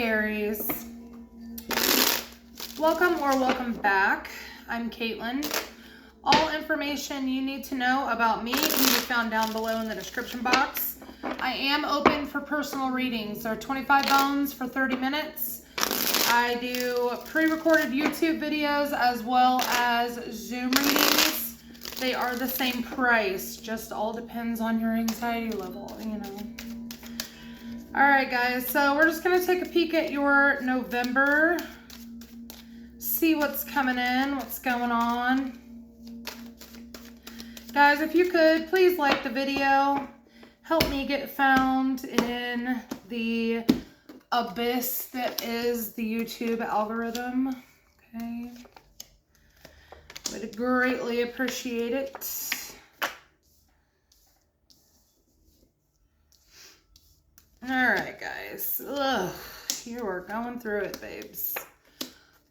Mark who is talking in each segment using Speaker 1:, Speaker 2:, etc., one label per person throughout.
Speaker 1: Aries. Welcome back. I'm Katelyn. All information you need to know about me can be found down below in the description box. I am open for personal readings. There are 25 bones for 30 minutes. I do pre-recorded YouTube videos as well as Zoom readings. They are the same price, just all depends on your anxiety level, you know. All right, guys, so we're just gonna take a peek at your November, see what's coming in, what's going on. Guys, if you could, please like the video. Help me get found in the abyss that is the YouTube algorithm, okay? Would greatly appreciate it. All right, guys. Ugh, you are going through it, babes.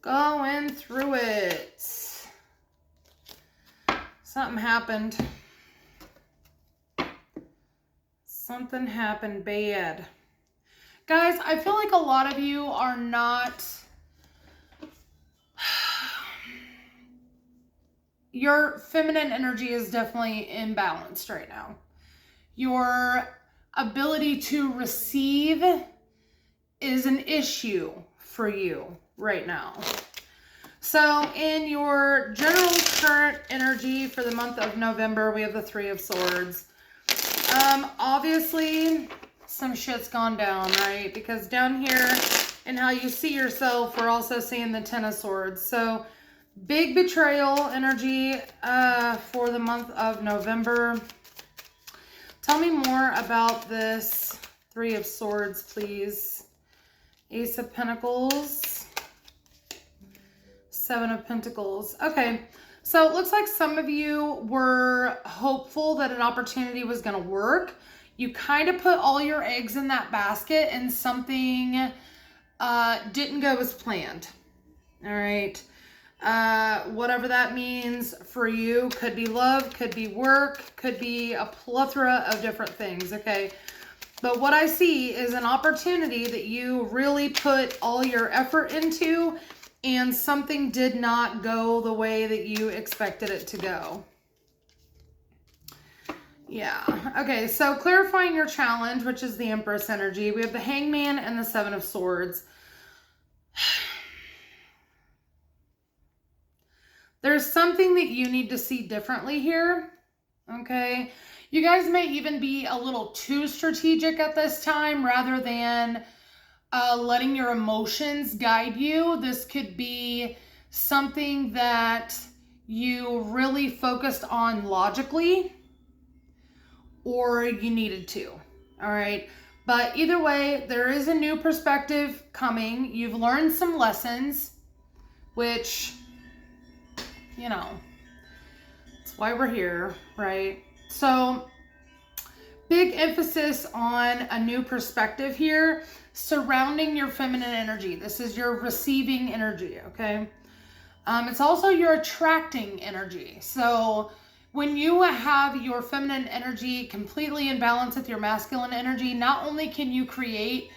Speaker 1: Going through it. Something happened. Something happened bad. Guys, I feel like a lot of you are not... Your feminine energy is definitely imbalanced right now. Your ability to receive is an issue for you right now. So in your general current energy for the month of November, we have the Three of Swords. Obviously, some shit's gone down, right? Because down here in how you see yourself, we're also seeing the Ten of Swords. So big betrayal energy for the month of November. Tell me more about this Three of Swords, please. Ace of Pentacles. Seven of Pentacles. Okay, so it looks like some of you were hopeful that an opportunity was going to work. You kind of put all your eggs in that basket and something didn't go as planned. All right. Whatever that means for you, could be love, could be work, could be a plethora of different things, okay? But what I see is an opportunity that you really put all your effort into and something did not go the way that you expected it to go. Yeah, okay, so clarifying your challenge, which is the Empress energy. We have the Hangman and the Seven of Swords. There's something that you need to see differently here, okay? You guys may even be a little too strategic at this time rather than letting your emotions guide you. This could be something that you really focused on logically or you needed to, all right? But either way, there is a new perspective coming. You've learned some lessons, which... you know, that's why we're here, right? So big emphasis on a new perspective here surrounding your feminine energy. This is your receiving energy, okay? It's also your attracting energy. So when you have your feminine energy completely in balance with your masculine energy, not only can you create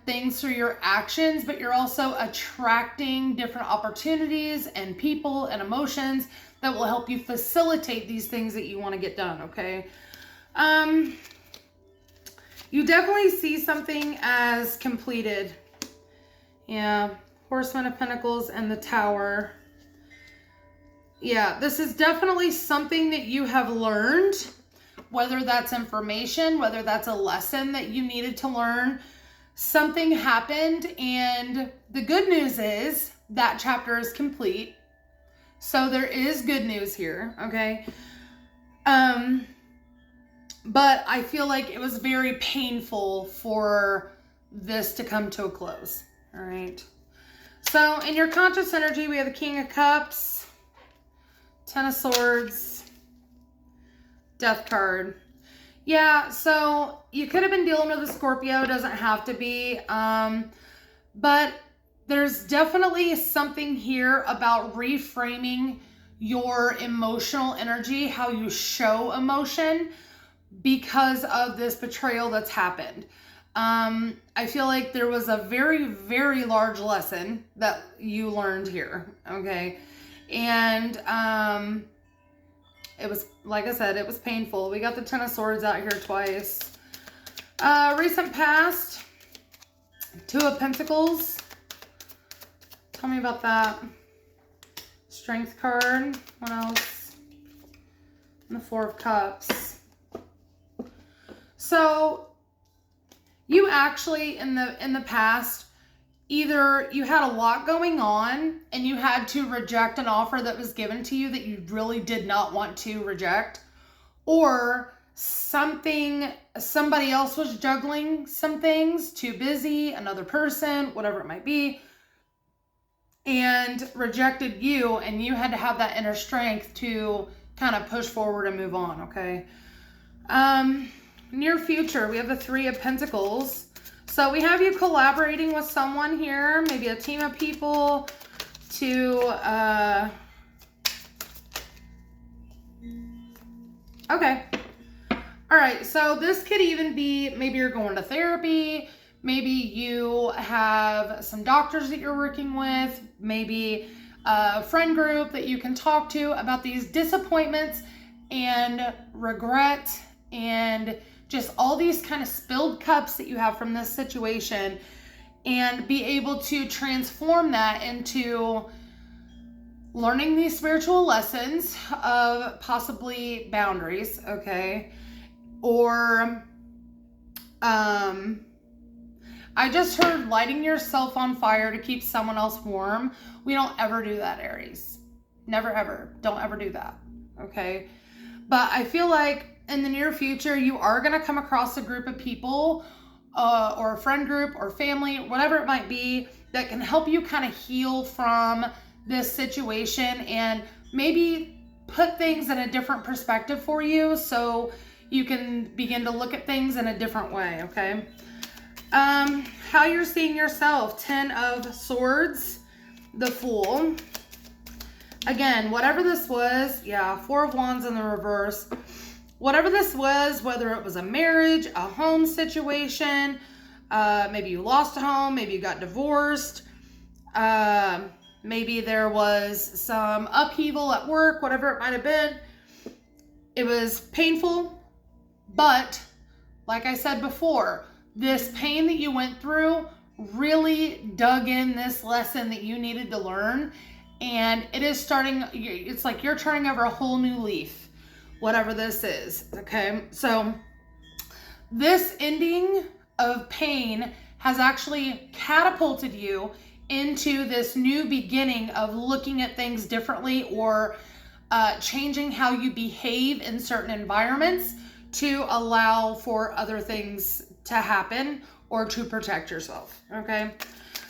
Speaker 1: things through your actions, but you're also attracting different opportunities and people and emotions that will help you facilitate these things that you want to get done, okay? You definitely see something as completed. Yeah, Horseman of Pentacles and the Tower. Yeah, this is definitely something that you have learned, whether that's information, whether that's a lesson that you needed to learn. Something happened, and the good news is that chapter is complete. So there is good news here, okay? But I feel like it was very painful for this to come to a close, all right? So in your conscious energy, we have the King of Cups, Ten of Swords, Death card. Yeah, so you could have been dealing with a Scorpio, doesn't have to be, but there's definitely something here about reframing your emotional energy, how you show emotion because of this betrayal that's happened. I feel like there was a very, very large lesson that you learned here, okay? And it was, like I said, it was painful. We got the Ten of Swords out here twice. Recent past, Two of Pentacles. Tell me about that. Strength card. What else? And the Four of Cups. So you actually in the past, either you had a lot going on and you had to reject an offer that was given to you that you really did not want to reject, or somebody else was juggling some things, too busy, another person, whatever it might be, and rejected you, and you had to have that inner strength to kind of push forward and move on, okay? Near future, we have the Three of Pentacles. So we have you collaborating with someone here, maybe a team of people to, okay. All right, so this could even be, maybe you're going to therapy, maybe you have some doctors that you're working with, maybe a friend group that you can talk to about these disappointments and regret and just all these kind of spilled cups that you have from this situation, and be able to transform that into learning these spiritual lessons of possibly boundaries, okay? Or, I just heard lighting yourself on fire to keep someone else warm. We don't ever do that, Aries. Never, ever. Don't ever do that, okay? But I feel like in the near future, you are going to come across a group of people or a friend group or family, whatever it might be, that can help you kind of heal from this situation and maybe put things in a different perspective for you so you can begin to look at things in a different way, okay? How you're seeing yourself, Ten of Swords, the Fool. Again, whatever this was, yeah, Four of Wands in the reverse. Whatever this was, whether it was a marriage, a home situation, maybe you lost a home, maybe you got divorced, maybe there was some upheaval at work, whatever it might have been. It was painful, but like I said before, this pain that you went through really dug in this lesson that you needed to learn, and it is starting, it's like you're turning over a whole new leaf, whatever this is, okay? So this ending of pain has actually catapulted you into this new beginning of looking at things differently, or changing how you behave in certain environments to allow for other things to happen or to protect yourself, okay?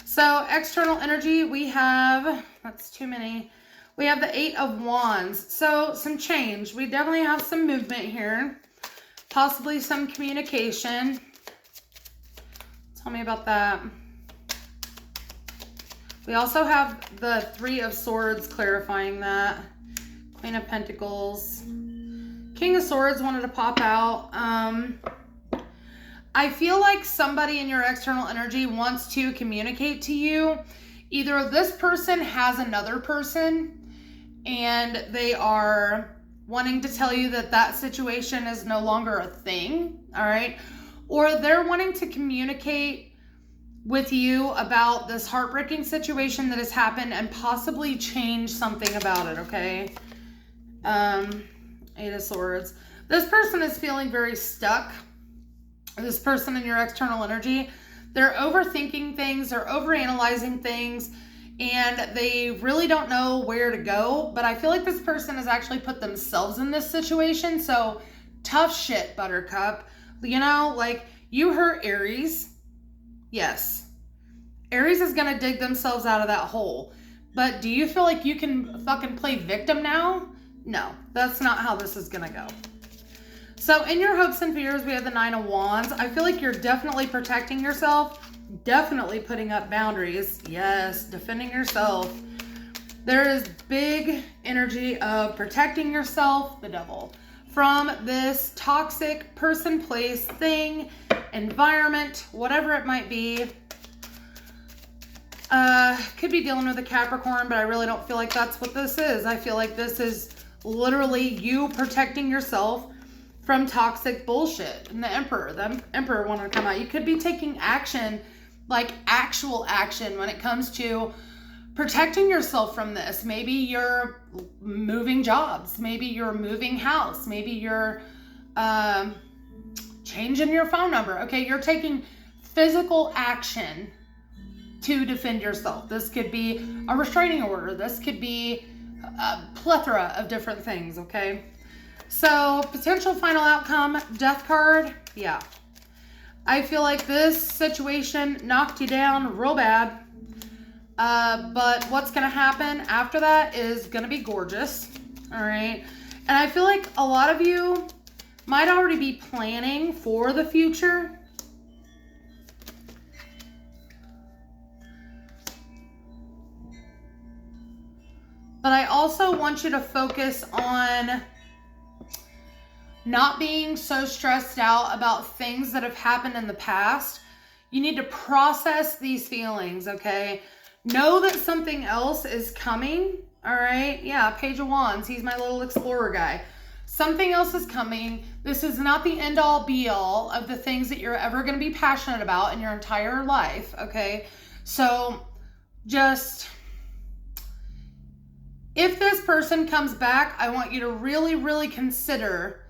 Speaker 1: So external energy, we have, that's too many. We have the Eight of Wands. So some change. We definitely have some movement here. Possibly some communication. Tell me about that. We also have the Three of Swords clarifying that. Queen of Pentacles. King of Swords wanted to pop out. I feel like somebody in your external energy wants to communicate to you. Either this person has another person and they are wanting to tell you that that situation is no longer a thing, all right? Or they're wanting to communicate with you about this heartbreaking situation that has happened and possibly change something about it, okay? Eight of Swords. This person is feeling very stuck. This person in your external energy, they're overthinking things, they're overanalyzing things, and they really don't know where to go. But I feel like this person has actually put themselves in this situation. So tough shit, Buttercup. You know, like, you hurt Aries. Yes. Aries is going to dig themselves out of that hole. But do you feel like you can fucking play victim now? No, that's not how this is going to go. So in your hopes and fears, we have the Nine of Wands. I feel like you're definitely protecting yourself, definitely putting up boundaries. Yes, defending yourself. There is big energy of protecting yourself, the Devil, from this toxic person, place, thing, environment, whatever it might be. Could be dealing with a Capricorn, but I really don't feel like that's what this is. I feel like this is literally you protecting yourself from toxic bullshit. And the Emperor wanted to come out. You could be taking action, like actual action, when it comes to protecting yourself from this. Maybe you're moving jobs. Maybe you're moving house. Maybe you're changing your phone number. Okay, you're taking physical action to defend yourself. This could be a restraining order. This could be a plethora of different things, okay? So, potential final outcome, Death card, yeah. I feel like this situation knocked you down real bad. But what's going to happen after that is going to be gorgeous, all right? And I feel like a lot of you might already be planning for the future. But I also want you to focus on not being so stressed out about things that have happened in the past. You need to process these feelings, okay? Know that something else is coming, all right? Yeah, Page of Wands. He's my little explorer guy. Something else is coming. This is not the end-all, be-all of the things that you're ever going to be passionate about in your entire life, okay? So just, if this person comes back, I want you to really, really consider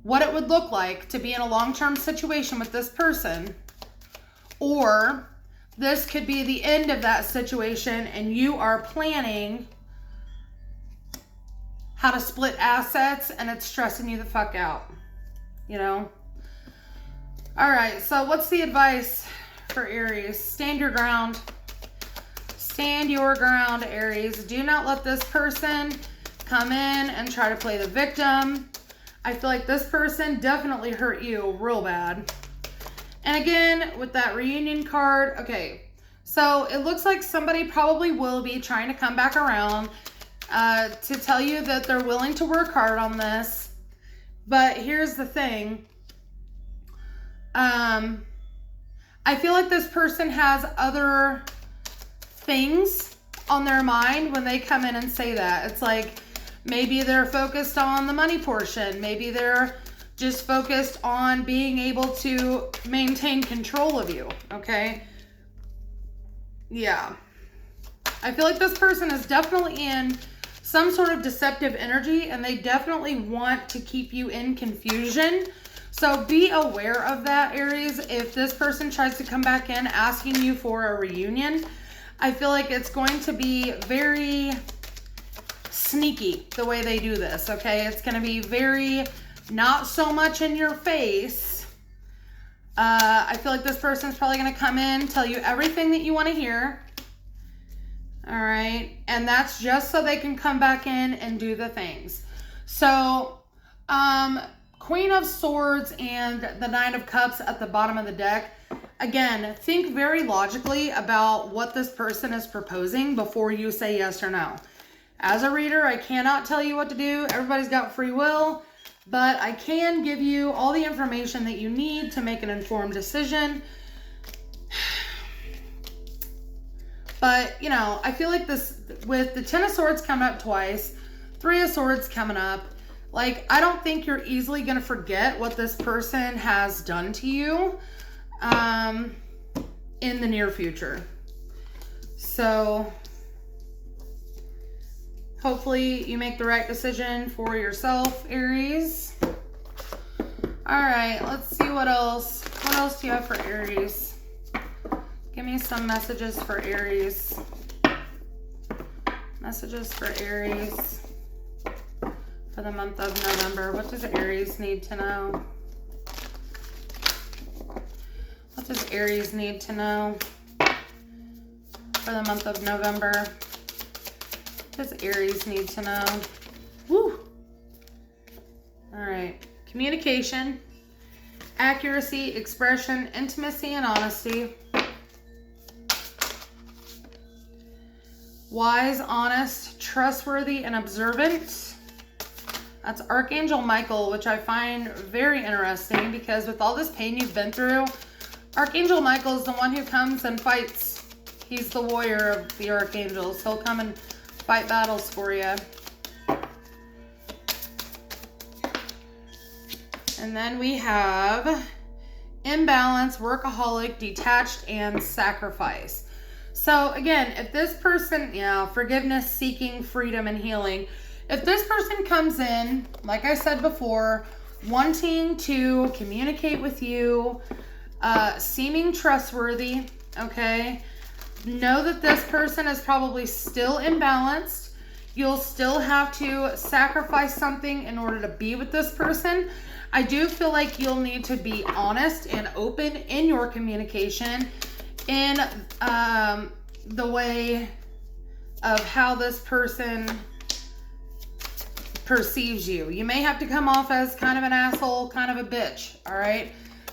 Speaker 1: what it would look like to be in a long-term situation with this person. Or this could be the end of that situation and you are planning how to split assets and it's stressing you the fuck out, you know? All right, so what's the advice for Aries? Stand your ground. Stand your ground, Aries. Do not let this person come in and try to play the victim. I feel like this person definitely hurt you real bad. And again, with that reunion card, okay, so it looks like somebody probably will be trying to come back around to tell you that they're willing to work hard on this. But here's the thing. I feel like this person has other things on their mind when they come in and say that. It's like maybe they're focused on the money portion. Maybe they're just focused on being able to maintain control of you, okay? Yeah. I feel like this person is definitely in some sort of deceptive energy and they definitely want to keep you in confusion. So be aware of that, Aries. If this person tries to come back in asking you for a reunion, I feel like it's going to be very sneaky the way they do this, okay? It's going to be very not so much in your face. I feel like this person's probably going to come in, tell you everything that you want to hear. All right. And that's just so they can come back in and do the things. So, Queen of Swords and the Nine of Cups at the bottom of the deck. Again, think very logically about what this person is proposing before you say yes or no. As a reader, I cannot tell you what to do. Everybody's got free will. But I can give you all the information that you need to make an informed decision. But, you know, I feel like this, with the Ten of Swords coming up twice, Three of Swords coming up, like, I don't think you're easily going to forget what this person has done to you in the near future. So hopefully you make the right decision for yourself, Aries. All right, let's see what else. What else do you have for Aries? Give me some messages for Aries. Messages for Aries for the month of November. What does Aries need to know? What does Aries need to know for the month of November? What does Aries need to know? Woo! All right. Communication, accuracy, expression, intimacy, and honesty. Wise, honest, trustworthy, and observant. That's Archangel Michael, which I find very interesting because with all this pain you've been through, Archangel Michael is the one who comes and fights. He's the warrior of the archangels. He'll come and fight battles for you. And then we have imbalance, workaholic, detached, and sacrifice. So again, if this person, forgiveness, seeking, freedom, and healing. If this person comes in, like I said before, wanting to communicate with you, seeming trustworthy, okay, know that this person is probably still imbalanced. You'll still have to sacrifice something in order to be with this person. I do feel like you'll need to be honest and open in your communication in the way of how this person perceives you. You may have to come off as kind of an asshole, kind of a bitch, all right?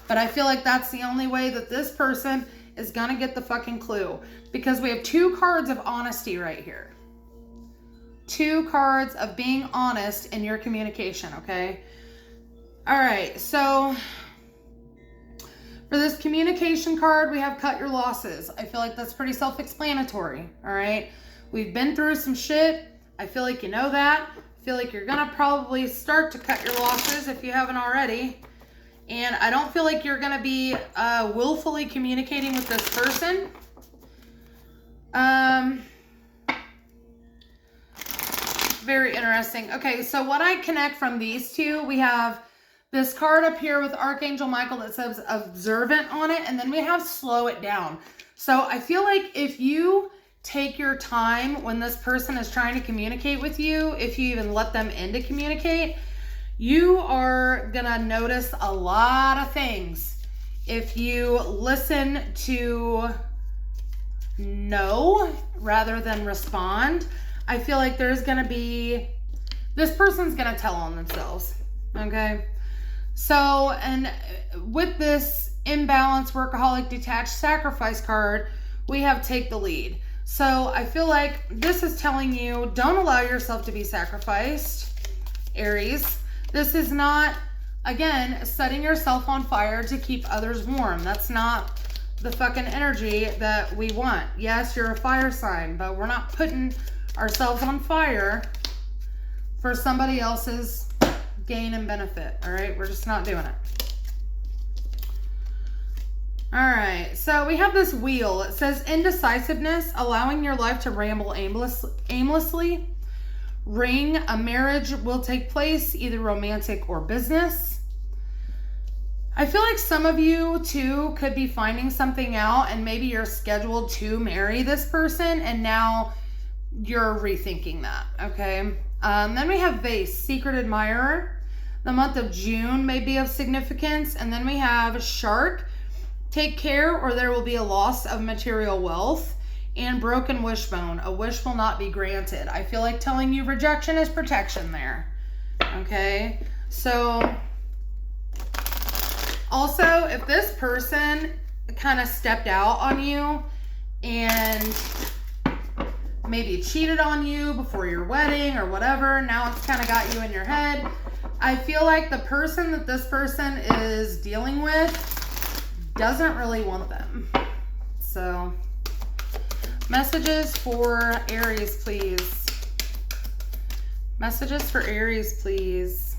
Speaker 1: But I feel like that's the only way that this person is gonna get the fucking clue, because we have 2 cards of honesty right here. 2 cards of being honest in your communication, okay? All right, so for this communication card, we have cut your losses. I feel like that's pretty self-explanatory, all right? We've been through some shit. I feel like you know that. I feel like you're gonna probably start to cut your losses if you haven't already. And I don't feel like you're gonna be willfully communicating with this person. Very interesting. Okay, so what I connect from these two, we have this card up here with Archangel Michael that says observant on it, and then we have slow it down. So I feel like if you take your time when this person is trying to communicate with you, if you even let them in to communicate, you are gonna notice a lot of things. If you listen to know rather than respond, I feel like there's gonna be, this person's gonna tell on themselves, okay? So, and with this imbalance, workaholic, detached, sacrifice card, we have take the lead. So I feel like this is telling you, don't allow yourself to be sacrificed, Aries. This is not, again, setting yourself on fire to keep others warm. That's not the fucking energy that we want. Yes, you're a fire sign, but we're not putting ourselves on fire for somebody else's gain and benefit, all right? We're just not doing it. All right, so we have this wheel. It says indecisiveness, allowing your life to ramble aimlessly. Ring, a marriage will take place, either romantic or business. I feel like some of you too could be finding something out, and maybe you're scheduled to marry this person and now you're rethinking that, okay? Then we have vase, secret admirer. The month of June may be of significance. And then we have shark, take care or there will be a loss of material wealth. And broken wishbone, a wish will not be granted. I feel like telling you rejection is protection there, okay? So also, if this person kind of stepped out on you and maybe cheated on you before your wedding or whatever, now it's kind of got you in your head, I feel like the person that this person is dealing with doesn't really want them. So messages for Aries, please. Messages for Aries, please.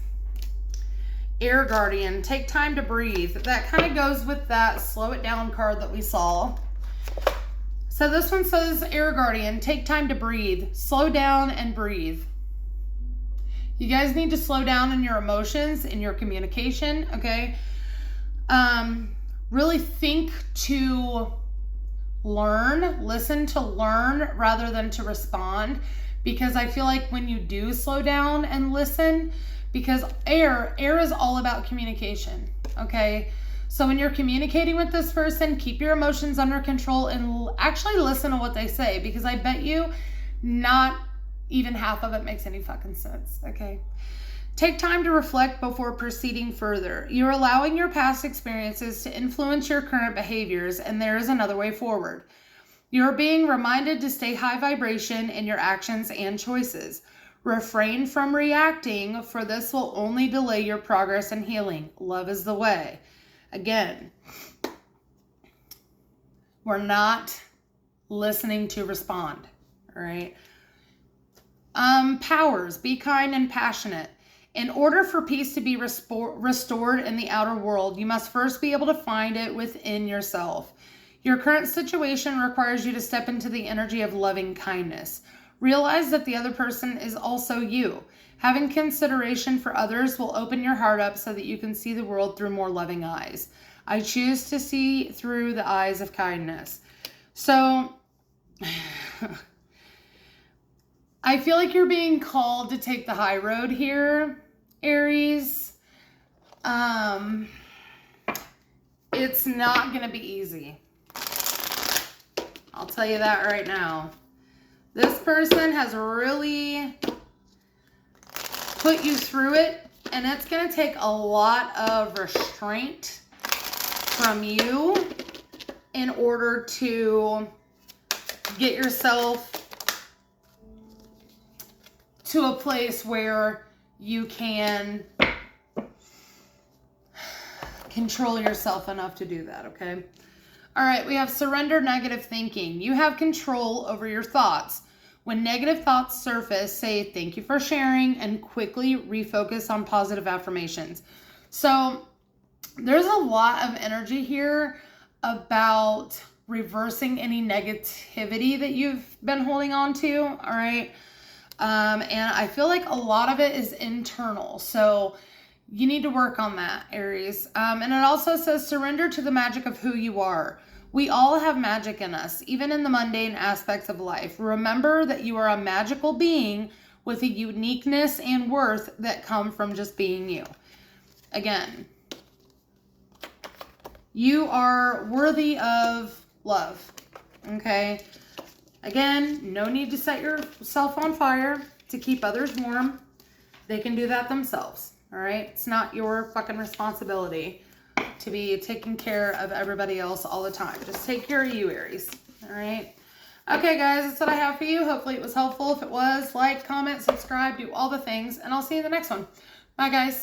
Speaker 1: Air Guardian, take time to breathe. That kind of goes with that slow it down card that we saw. So this one says, Air Guardian, take time to breathe. Slow down and breathe. You guys need to slow down in your emotions, in your communication, okay? Really think to learn, listen to learn rather than to respond, because I feel like when you do slow down and listen, because air is all about communication, okay? So when you're communicating with this person, keep your emotions under control and actually listen to what they say, because I bet you not even half of it makes any fucking sense, okay? Take time to reflect before proceeding further. You're allowing your past experiences to influence your current behaviors, and there is another way forward. You're being reminded to stay high vibration in your actions and choices. Refrain from reacting, for this will only delay your progress and healing. Love is the way. Again, we're not listening to respond, all right? Powers, be kind and passionate. In order for peace to be restored in the outer world, you must first be able to find it within yourself. Your current situation requires you to step into the energy of loving kindness. Realize that the other person is also you. Having consideration for others will open your heart up so that you can see the world through more loving eyes. I choose to see through the eyes of kindness. So, I feel like you're being called to take the high road here, Aries. It's not going to be easy. I'll tell you that right now. This person has really put you through it, and it's going to take a lot of restraint from you in order to get yourself to a place where you can control yourself enough to do that, okay? All right, we have surrender negative thinking. You have control over your thoughts. When negative thoughts surface, say thank you for sharing and quickly refocus on positive affirmations. So there's a lot of energy here about reversing any negativity that you've been holding on to, all right? And I feel like a lot of it is internal. So you need to work on that, Aries. And it also says surrender to the magic of who you are. We all have magic in us, even in the mundane aspects of life. Remember that you are a magical being with a uniqueness and worth that come from just being you. Again, you are worthy of love, okay? Again, no need to set yourself on fire to keep others warm. They can do that themselves, all right? It's not your fucking responsibility to be taking care of everybody else all the time. Just take care of you, Aries, all right? Okay, guys, that's what I have for you. Hopefully it was helpful. If it was, like, comment, subscribe, do all the things, and I'll see you in the next one. Bye, guys.